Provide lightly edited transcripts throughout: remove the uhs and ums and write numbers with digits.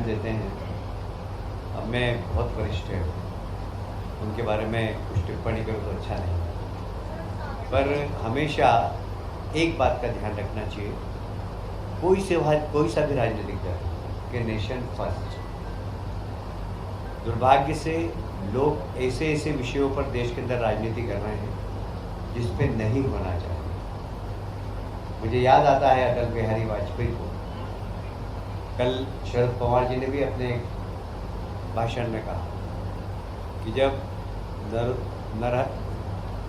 बयान देते हैं, हमें बहुत वरिष्ठ है, उनके बारे में कुछ टिप्पणी करो तो अच्छा नहीं, पर हमेशा एक बात का ध्यान रखना चाहिए, कोई सा भी राजनीतिक दल कि नेशन फर्स्ट। दुर्भाग्य से लोग ऐसे ऐसे विषयों पर देश के अंदर राजनीति कर रहे हैं जिस पे नहीं होना चाहिए। मुझे याद आता है अटल बिहारी वाजपेयी को, कल शरद पवार जी ने भी अपने भाषण में कहा कि जब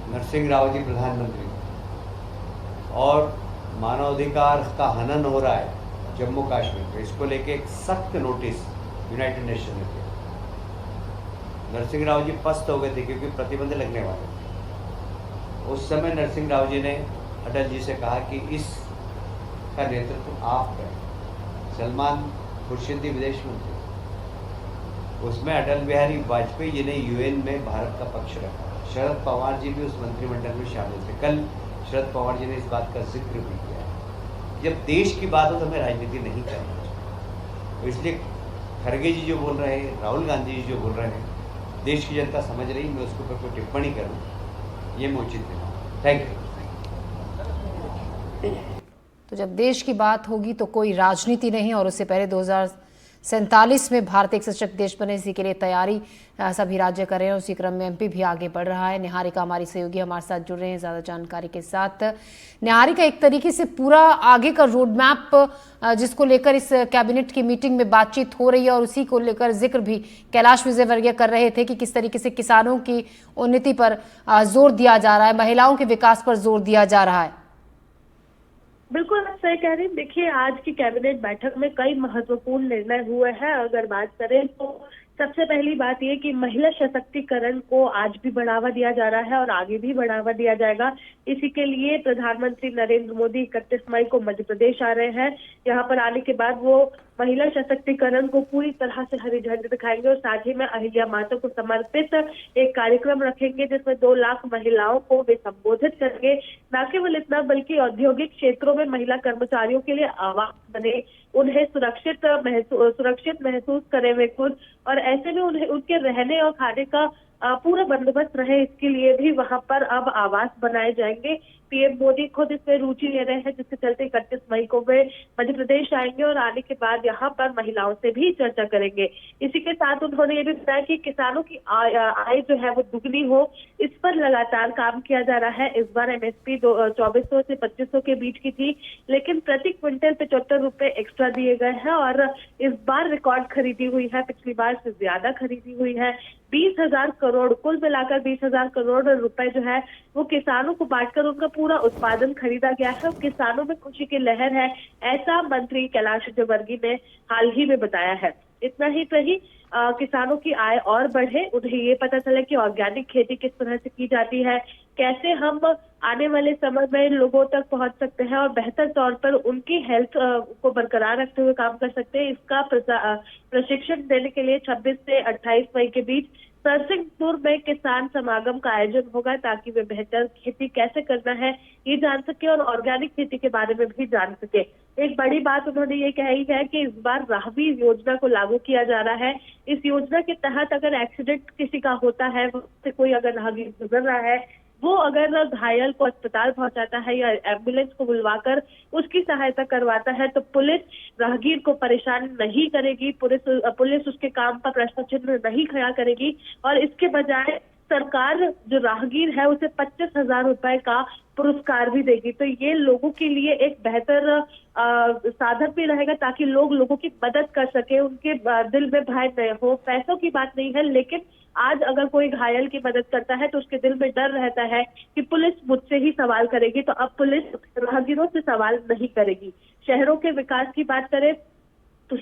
नरसिंह राव जी प्रधानमंत्री और मानवाधिकार का हनन हो रहा है जम्मू कश्मीर में, इसको लेके एक सख्त नोटिस यूनाइटेड नेशन ने दिया। नरसिंह राव जी पस्त हो गए थे क्योंकि प्रतिबंध लगने वाले थे। उस समय नरसिंह राव जी ने अटल जी से कहा कि इसका नेतृत्व आप करें। सलमान खुर्शीदी विदेश मंत्री, उसमें अटल बिहारी वाजपेयी जी ने यूएन में भारत का पक्ष रखा। शरद पवार जी भी उस मंत्रिमंडल में शामिल थे। कल शरद पवार जी ने इस बात का जिक्र भी किया है। जब देश की बात हो तो हमें राजनीति नहीं करनी चाहिए। तो इसलिए खड़गे जी जो बोल रहे हैं, राहुल गांधी जी जो बोल रहे हैं, देश की जनता समझ रही, मैं उसके ऊपर कोई टिप्पणी करूँ ये मैं उचित नहीं। Thank you. तो जब देश की बात होगी तो कोई राजनीति नहीं, और उससे पहले 2047 में भारत एक सशक्त देश बने, इसी के लिए तैयारी सभी राज्य कर रहे हैं। उसी क्रम में एमपी भी आगे बढ़ रहा है। निहारिका हमारी सहयोगी हमारे साथ जुड़ रहे हैं ज़्यादा जानकारी के साथ। निहारिका, एक तरीके से पूरा आगे का रोड मैप जिसको लेकर इस कैबिनेट की मीटिंग में बातचीत हो रही है, और उसी को लेकर जिक्र भी कैलाश विजयवर्गीय कर रहे थे कि किस तरीके से किसानों की उन्नति पर जोर दिया जा रहा है, महिलाओं के विकास पर जोर दिया जा रहा है। बिल्कुल आप सही कह रही हैं। देखिए, आज की कैबिनेट बैठक में कई महत्वपूर्ण निर्णय हुए हैं। अगर बात करें तो सबसे पहली बात यह कि महिला सशक्तिकरण को आज भी बढ़ावा दिया जा रहा है और आगे भी बढ़ावा दिया जाएगा। इसी के लिए प्रधानमंत्री नरेंद्र मोदी 31 मई को मध्य प्रदेश आ रहे हैं। यहाँ पर आने के बाद वो महिला सशक्तिकरण को पूरी तरह से हरी झंडी दिखाएंगे और साथ ही में अहिल्या माता को समर्पित एक कार्यक्रम रखेंगे जिसमें 2 लाख महिलाओं को वे संबोधित करेंगे। न केवल इतना बल्कि औद्योगिक क्षेत्रों में महिला कर्मचारियों के लिए आवास बने, उन्हें सुरक्षित महसूस करें वे खुद, और ऐसे में उन्हें उनके रहने और खाने का पूरा बंदोबस्त रहे, इसके लिए भी वहां पर अब आवास बनाए जाएंगे। पीएम मोदी खुद इसमें रुचि ले रहे हैं, जिसके चलते 31 मई को वे मध्य प्रदेश आएंगे और आने के बाद यहाँ पर महिलाओं से भी चर्चा करेंगे। इसी के साथ उन्होंने ये भी बताया कि किसानों की आय जो है वो दुगनी हो, इस पर लगातार काम किया जा रहा है। इस बार एमएसपी 2400 से 2500 के बीच की थी, लेकिन प्रति क्विंटल 75 रुपए एक्स्ट्रा दिए गए हैं और इस बार रिकॉर्ड खरीदी हुई है, पिछली बार से ज्यादा खरीदी हुई है। 20,000 करोड़, कुल मिलाकर 20,000 करोड़ रुपए जो है वो किसानों को बांटकर उनका पूरा उत्पादन खरीदा गया है। किसानों में खुशी की लहर है, ऐसा मंत्री कैलाश विजयवर्गीय ने हाल ही में बताया है। इतना ही नहीं, किसानों की आय और बढ़े, उन्हें ये पता चले कि ऑर्गेनिक खेती किस तरह से की जाती है, कैसे हम आने वाले समय में लोगों तक पहुंच सकते हैं और बेहतर तौर पर उनकी हेल्थ को बरकरार रखते हुए काम कर सकते हैं। इसका प्रशिक्षण देने के लिए 26 से 28 मई के बीच सरसिंहपुर में किसान समागम का आयोजन होगा, ताकि वे बेहतर खेती कैसे करना है ये जान सके और ऑर्गेनिक खेती के बारे में भी जान सके। एक बड़ी बात उन्होंने ये कही है कि इस बार राहगीर योजना को लागू किया जा रहा है। इस योजना के तहत अगर एक्सीडेंट किसी का होता है, से कोई अगर राहगीर गुजर रहा है, वो अगर घायल को अस्पताल पहुंचाता है या एम्बुलेंस को बुलवाकर उसकी सहायता करवाता है, तो पुलिस राहगीर को परेशान नहीं करेगी, पुलिस उसके काम पर प्रश्न चिन्ह नहीं खड़ा करेगी और इसके बजाय सरकार जो राहगीर है उसे 25,000 रुपए का पुरस्कार भी देगी। तो ये लोगों के लिए एक बेहतर साधन भी रहेगा, ताकि लोगों की मदद कर सके, उनके दिल में भय नहीं हो। पैसों की बात नहीं है, लेकिन आज अगर कोई घायल की मदद करता है तो उसके दिल में डर रहता है कि पुलिस मुझसे ही सवाल करेगी, तो अब पुलिस राहगीरों से सवाल नहीं करेगी। शहरों के विकास की बात करें तो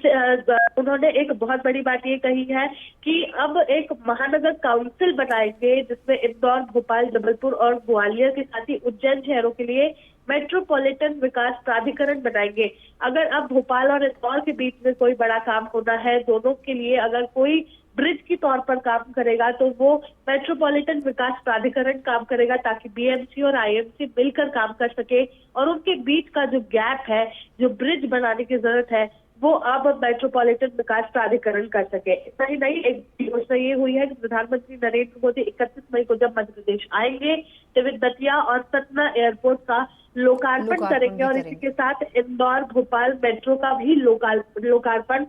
उन्होंने एक बहुत बड़ी बात ये कही है कि अब एक महानगर काउंसिल बनाएंगे, जिसमें इंदौर, भोपाल, जबलपुर और ग्वालियर के साथ ही उज्जैन शहरों के लिए मेट्रोपॉलिटन विकास प्राधिकरण बनाएंगे। अगर अब भोपाल और इंदौर के बीच में कोई बड़ा काम होना है, दोनों के लिए अगर कोई ब्रिज की तौर पर काम करेगा, तो वो मेट्रोपॉलिटन विकास प्राधिकरण काम करेगा, ताकि बीएमसी और आईएमसी मिलकर काम कर सके और उनके बीच का जो गैप है, जो ब्रिज बनाने की जरूरत है, वो अब मेट्रोपॉलिटन विकास प्राधिकरण कर सके। इतना ही नहीं, एक योजना ये हुई है कि प्रधानमंत्री नरेंद्र मोदी 31 मई को जब मध्य प्रदेश आएंगे तो वे दतिया और सतना एयरपोर्ट का लोकार्पण करेंगे और इसी के साथ इंदौर भोपाल मेट्रो का भी लोकार्पण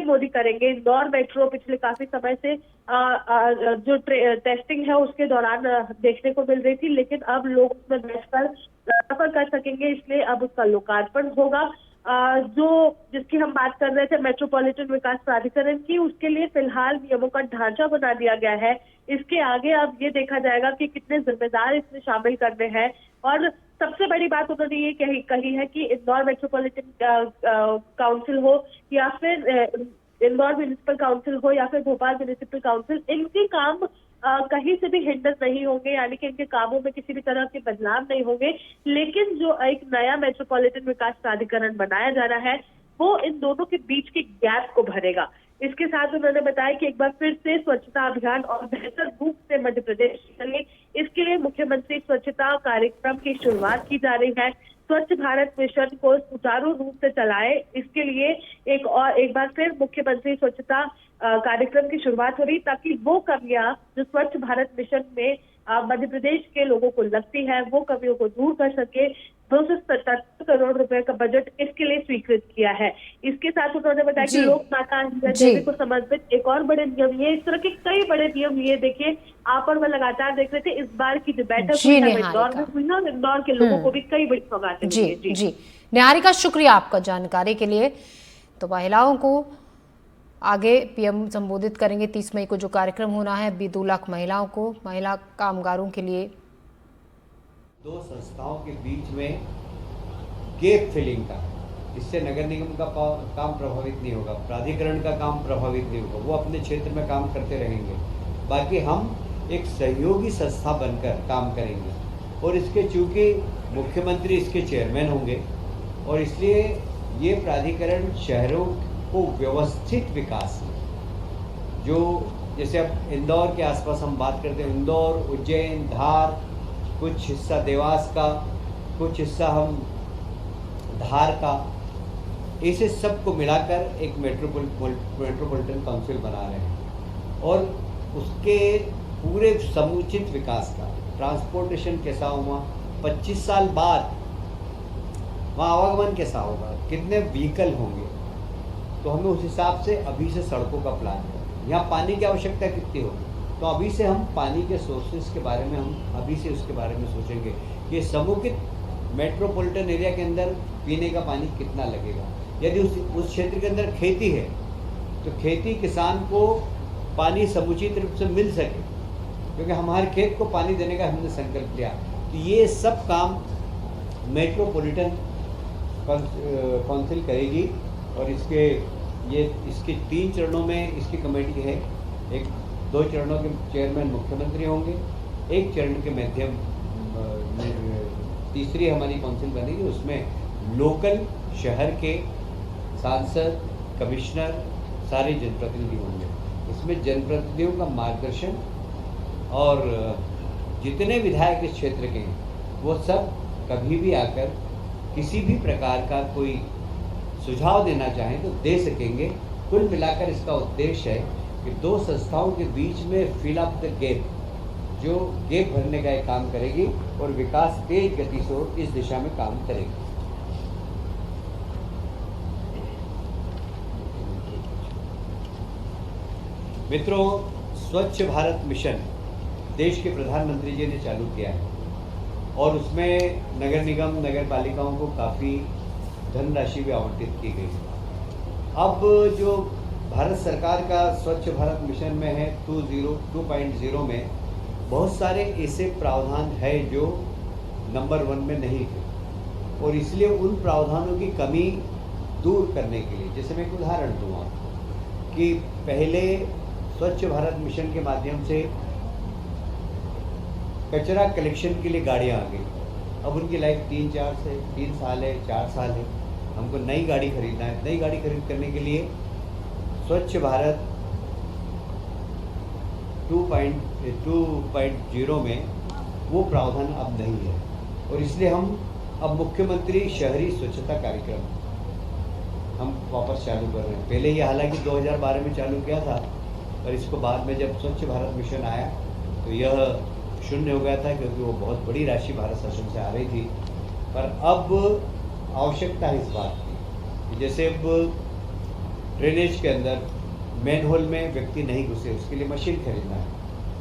मोदी करेंगे। इंदौर मेट्रो पिछले काफी समय से जो टेस्टिंग है उसके दौरान देखने को मिल रही थी, लेकिन अब लोग उसमें बैठकर सफर कर सकेंगे, इसलिए अब उसका लोकार्पण होगा। जिसकी हम बात कर रहे थे मेट्रोपॉलिटन विकास प्राधिकरण की, उसके लिए फिलहाल नियमों का ढांचा बना दिया गया है। इसके आगे अब ये देखा जाएगा कि कितने जिम्मेदार इसमें शामिल करने हैं। और सबसे बड़ी बात उन्होंने ये कही है कि इंदौर मेट्रोपॉलिटन काउंसिल हो या फिर इंदौर म्युनिसिपल काउंसिल हो या फिर भोपाल म्युनिसिपल काउंसिल, इनके काम कहीं से भी हिंडर नहीं होंगे, यानी कि इनके कामों में किसी भी तरह के बदलाव नहीं होंगे। लेकिन जो एक नया मेट्रोपॉलिटन विकास प्राधिकरण बनाया जा रहा है वो इन दोनों के बीच के गैप को भरेगा। इसके साथ उन्होंने बताया कि एक बार फिर से स्वच्छता अभियान और बेहतर रूप से मध्य प्रदेश चले, इसके लिए मुख्यमंत्री स्वच्छता कार्यक्रम की शुरुआत की जा रही है। स्वच्छ भारत मिशन को सुचारू रूप से चलाए, इसके लिए एक बार फिर मुख्यमंत्री स्वच्छता कार्यक्रम की शुरुआत हो रही, ताकि वो कमियां जो स्वच्छ भारत मिशन में मध्य प्रदेश के लोगों को लगती है वो कमियों को दूर कर सके। 277 करोड़ रुपए का बजट इसके लिए स्वीकृत किया है। इसके साथ उन्होंने बताया कि लोक माता देवी को समर्पित एक और बड़े नियम, ये इस तरह के कई बड़े नियम, ये देखिए आप और मैं लगातार देख रहे थे इस बार की जो बैठक हुई है इंदौर में हुई ना, इंदौर के लोगों को भी कई बड़ी सौगातें मिली। जी निहारिका, शुक्रिया आपका जानकारी के लिए। तो महिलाओं को आगे पीएम संबोधित करेंगे। 30 मई को जो कार्यक्रम होना है 2 लाख महिलाओं को, महिला कामगारों के लिए। दो संस्थाओं के बीच में गैप फिलिंग का, इससे नगर निगम का काम प्रभावित नहीं होगा, प्राधिकरण का काम प्रभावित नहीं होगा, वो अपने क्षेत्र में काम करते रहेंगे। बाकी हम एक सहयोगी संस्था बनकर काम करेंगे और इसके चूंकि मुख्यमंत्री इसके चेयरमैन होंगे और इसलिए ये प्राधिकरण शहरों को व्यवस्थित विकास, जो जैसे अब इंदौर के आसपास हम बात करते हैं, इंदौर, उज्जैन, धार, कुछ हिस्सा देवास का, कुछ हिस्सा हम धार का, इसे सबको मिलाकर एक मेट्रोपॉलिटन काउंसिल बना रहे हैं और उसके पूरे समुचित विकास का, ट्रांसपोर्टेशन कैसा हुआ, 25 साल बाद वहाँ आवागमन कैसा होगा, कितने व्हीकल होंगे, तो हमें उस हिसाब से अभी से सड़कों का प्लान है। यहाँ पानी की आवश्यकता कितनी होगी, तो अभी से हम पानी के सोर्सेज के बारे में हम अभी से उसके बारे में सोचेंगे। ये समुचित मेट्रोपॉलिटन एरिया के अंदर पीने का पानी कितना लगेगा, यदि उस क्षेत्र के अंदर खेती है तो खेती किसान को पानी समुचित रूप से मिल सके, क्योंकि हमारे खेत को पानी देने का हमने संकल्प लिया। तो ये सब काम मेट्रोपॉलिटन काउंसिल करेगी और इसके 3 चरणों में इसकी कमेटी है। 2 चरणों के चेयरमैन मुख्यमंत्री होंगे, 1 चरण के माध्यम तीसरी हमारी काउंसिल बनेगी, उसमें लोकल शहर के सांसद, कमिश्नर, सारे जनप्रतिनिधि होंगे। इसमें जनप्रतिनिधियों का मार्गदर्शन और जितने विधायक इस क्षेत्र के हैं वो सब कभी भी आकर किसी भी प्रकार का कोई सुझाव देना चाहें तो दे सकेंगे। कुल मिलाकर इसका उद्देश्य है कि 2 संस्थाओं के बीच में फिल अप द गैप, जो गैप भरने का एक काम करेगी और विकास तेज गति से इस दिशा में काम करेगी। मित्रों, स्वच्छ भारत मिशन देश के प्रधानमंत्री जी ने चालू किया है और उसमें नगर निगम, नगर पालिकाओं को काफ़ी धनराशि भी आवंटित की गई है। अब जो भारत सरकार का स्वच्छ भारत मिशन में है 2.0 में बहुत सारे ऐसे प्रावधान है जो नंबर 1 में नहीं थे और इसलिए उन प्रावधानों की कमी दूर करने के लिए, जैसे मैं एक उदाहरण दूँ आपको कि पहले स्वच्छ भारत मिशन के माध्यम से कचरा कलेक्शन के लिए गाड़ियाँ आ गई, अब उनकी लाइफ 3 साल है, 4 साल है, हमको नई गाड़ी खरीदना है। नई गाड़ी खरीद करने के लिए स्वच्छ भारत 2.0 में वो प्रावधान अब नहीं है और इसलिए हम अब मुख्यमंत्री शहरी स्वच्छता कार्यक्रम हम वापस चालू कर रहे हैं। पहले ये हालांकि 2012 में चालू किया था, पर इसको बाद में जब स्वच्छ भारत मिशन आया तो यह शून्य हो गया था, क्योंकि वो बहुत बड़ी राशि भारत शासन से आ रही थी। पर अब आवश्यकता है इस बात की, जैसे अब ड्रेनेज के अंदर मैनहोल में व्यक्ति नहीं घुसे, उसके लिए मशीन खरीदना है,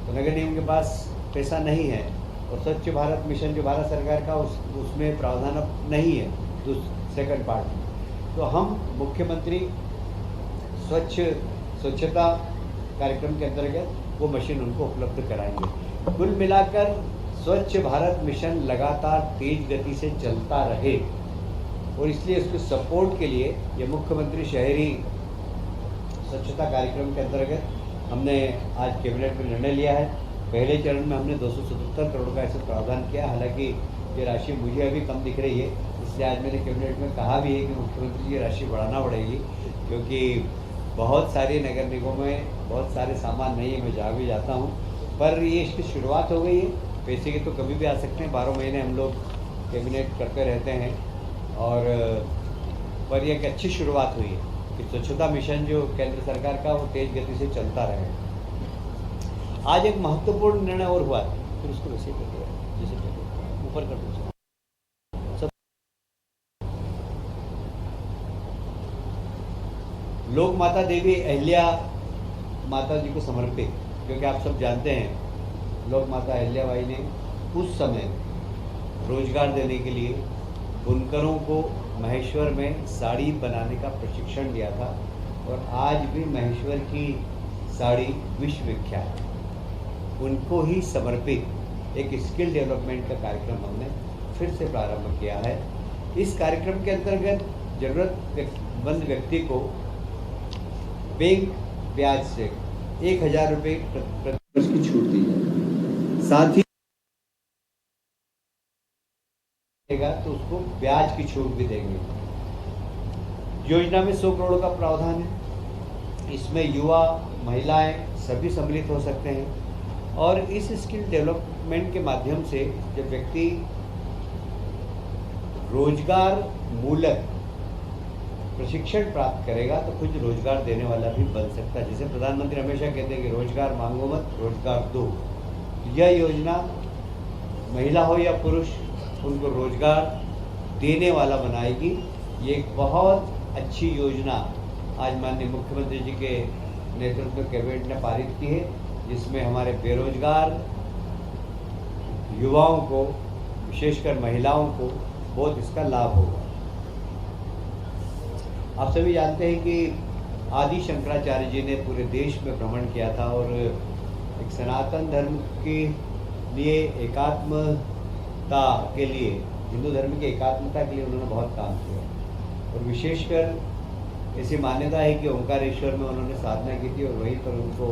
तो नगर निगम के पास पैसा नहीं है, और स्वच्छ भारत मिशन जो भारत सरकार का उसमें प्रावधान अब नहीं है सेकंड पार्ट में। तो हम मुख्यमंत्री स्वच्छता कार्यक्रम के अंतर्गत वो मशीन उनको उपलब्ध कराएंगे। कुल मिलाकर स्वच्छ भारत मिशन लगातार तेज गति से चलता रहे, और इसलिए उसके सपोर्ट के लिए ये मुख्यमंत्री शहरी स्वच्छता कार्यक्रम के अंतर्गत हमने आज कैबिनेट में निर्णय लिया है। पहले चरण में हमने 277 करोड़ का ऐसा प्रावधान किया। हालांकि ये राशि मुझे अभी कम दिख रही है, इसलिए आज मैंने कैबिनेट में कहा भी है कि मुख्यमंत्री जी ये राशि बढ़ाना पड़ेगी, क्योंकि बहुत सारे नगर निगमों में बहुत सारे सामान नहीं है, मैं जहाँ भी जाता हूँ। पर ये इसकी शुरुआत हो गई है, पैसे के तो कभी भी आ सकते हैं, 12 महीने हम लोग कैबिनेट करते रहते हैं, और पर यह एक अच्छी शुरुआत हुई है कि स्वच्छता मिशन जो केंद्र सरकार का वो तेज गति से चलता रहे। आज एक महत्वपूर्ण निर्णय और हुआ, फिर उसको वैसे कर दिया, जैसे ऊपर कर दो सब। लोक माता देवी अहिल्या माता जी को समर्पित, क्योंकि आप सब जानते हैं लोक माता अहिल्याबाई ने उस समय रोजगार देने के लिए बुनकरों को महेश्वर में साड़ी बनाने का प्रशिक्षण दिया था, और आज भी महेश्वर की साड़ी विश्व विख्यात है। उनको ही समर्पित एक स्किल डेवलपमेंट का कार्यक्रम हमने फिर से प्रारंभ किया है। इस कार्यक्रम के अंतर्गत जरूरतमंद व्यक्ति को बैंक ब्याज से 1000 रुपये प्रति वर्ष की छूट दी जाए, साथ ही तो उसको ब्याज की छूट भी देंगे। योजना में 100 करोड़ का प्रावधान है, इसमें युवा महिलाएं सभी सम्मिलित हो सकते हैं, और इस स्किल डेवलपमेंट के माध्यम से जब व्यक्ति रोजगार मूलक प्रशिक्षण प्राप्त करेगा तो कुछ रोजगार देने वाला भी बन सकता है। जैसे प्रधानमंत्री हमेशा कहते हैं कि रोजगार मांगो मत, रोजगार दो। यह योजना महिला हो या पुरुष उनको रोजगार देने वाला बनाएगी। ये एक बहुत अच्छी योजना आज माननीय मुख्यमंत्री जी के नेतृत्व में कैबिनेट ने पारित की है, जिसमें हमारे बेरोजगार युवाओं को, विशेषकर महिलाओं को बहुत इसका लाभ होगा। आप सभी जानते हैं कि आदि शंकराचार्य जी ने पूरे देश में भ्रमण किया था, और एक सनातन धर्म के लिए एकात्मता के लिए, हिंदू धर्म की एकात्मता के लिए उन्होंने बहुत काम किया, और विशेषकर ऐसी मान्यता है कि ओंकारेश्वर में उन्होंने साधना की थी, और वहीं पर उनको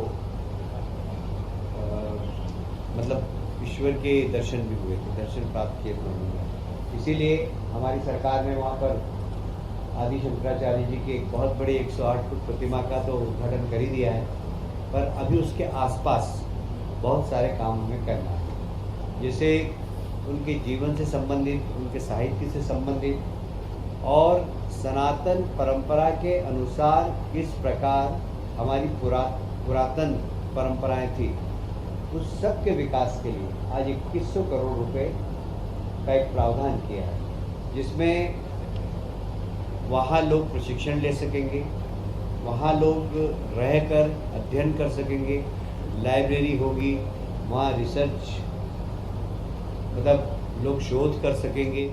मतलब ईश्वर के दर्शन भी हुए थे, दर्शन प्राप्त किए थे उन्होंने। इसीलिए हमारी सरकार ने वहाँ पर आदि शंकराचार्य जी की एक बहुत बड़ी 108 फुट प्रतिमा का तो उद्घाटन कर ही दिया है, पर अभी उसके आसपास बहुत सारे काम हमें करना है, जैसे उनके जीवन से संबंधित, उनके साहित्य से संबंधित, और सनातन परंपरा के अनुसार किस प्रकार हमारी पुरातन परंपराएं थी, उस सब के विकास के लिए आज 2100 करोड़ रुपए का एक प्रावधान किया है, जिसमें वहाँ लोग प्रशिक्षण ले सकेंगे, वहाँ लोग रहकर अध्ययन कर सकेंगे, लाइब्रेरी होगी, वहाँ रिसर्च मतलब लोग शोध कर सकेंगे।